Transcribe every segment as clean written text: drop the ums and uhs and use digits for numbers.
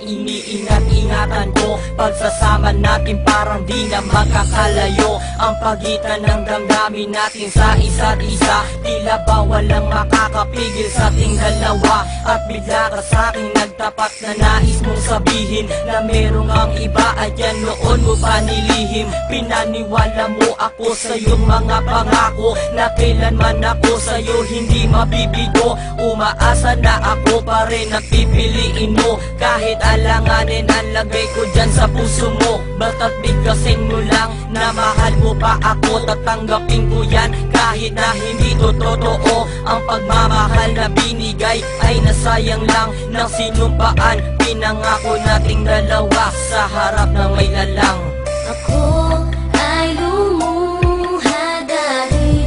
iniingat-ingatan ko. Pagsasama natin parang di na magkakalayo ang pagitan ng damdamin natin sa isa't isa. Tila ba walang makakapigil sa ating dalawa. At bigla ka sa'king nagtapat na nais mong sabihin na merong ang iba at yan noon mo pa nilihim. Pinaniwala mo ako sa iyong mga pangako na kailanman ako sa'yo hindi mabibigo. Umaasa na ako pa rin ang pipiliin mo, kahit alanganin ang lagay ko dyan sa puso mo. Basta't bigkasin mo lang na mahal mo pa ako, tatanggapin ko yan kahit na hindi to totoo. Ang pagmamahal na binigay ay nasayang lang ng sinumpaan. Pinangako nating dalawa sa harap ng may lalang. Ako ay lumuha dahil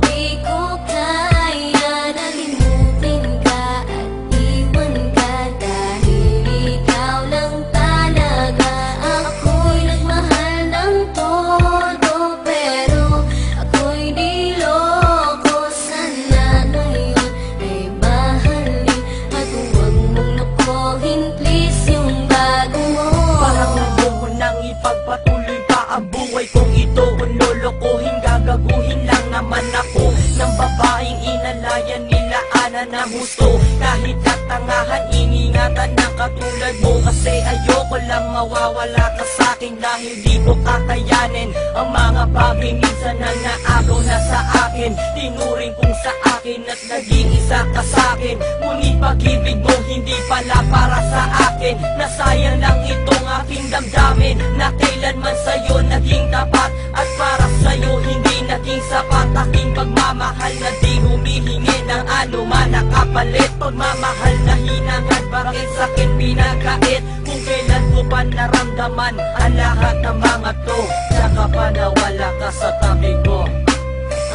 di ko kaya na limutin ka at iwan ka, dahil ikaw lang talaga. Ako'y nagmahal ng todo pero ako'y di loko. Sana ngayon ay mahalin at huwag mong lokohin please yung bago mo. Parang gusto ko nang ipagpatuloy pa ang buhay kong ito. Kung lolokohin, gagaguhin lang naman ako ng babaeng inalayan nila ana na gusto. Kahit katangahan, iningatan ng katulad mo, kasi ayoko lang mawawala ka sa'kin dahil di ko kakayanin ang mga bagay minsan na naagaw na sa akin. Tinuring kong sa akin at naging isa ka sa'kin, ngunit pag-ibig mo hindi pala para sa akin. Nasayang lang itong aking damdamin na kailanman sa'yo naging tapat, at para sa'yo hindi naging sapat. Aking pagmamahal na di humihingi ng anuman na kapalit. Pagmamahal na hinangad, bakit sa'kin pinagkait? Kung kailan ko pa naramdaman ang lahat ng mga to, saka pa nawala ka sa tabi ko.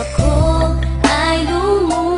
Ako ay lumuha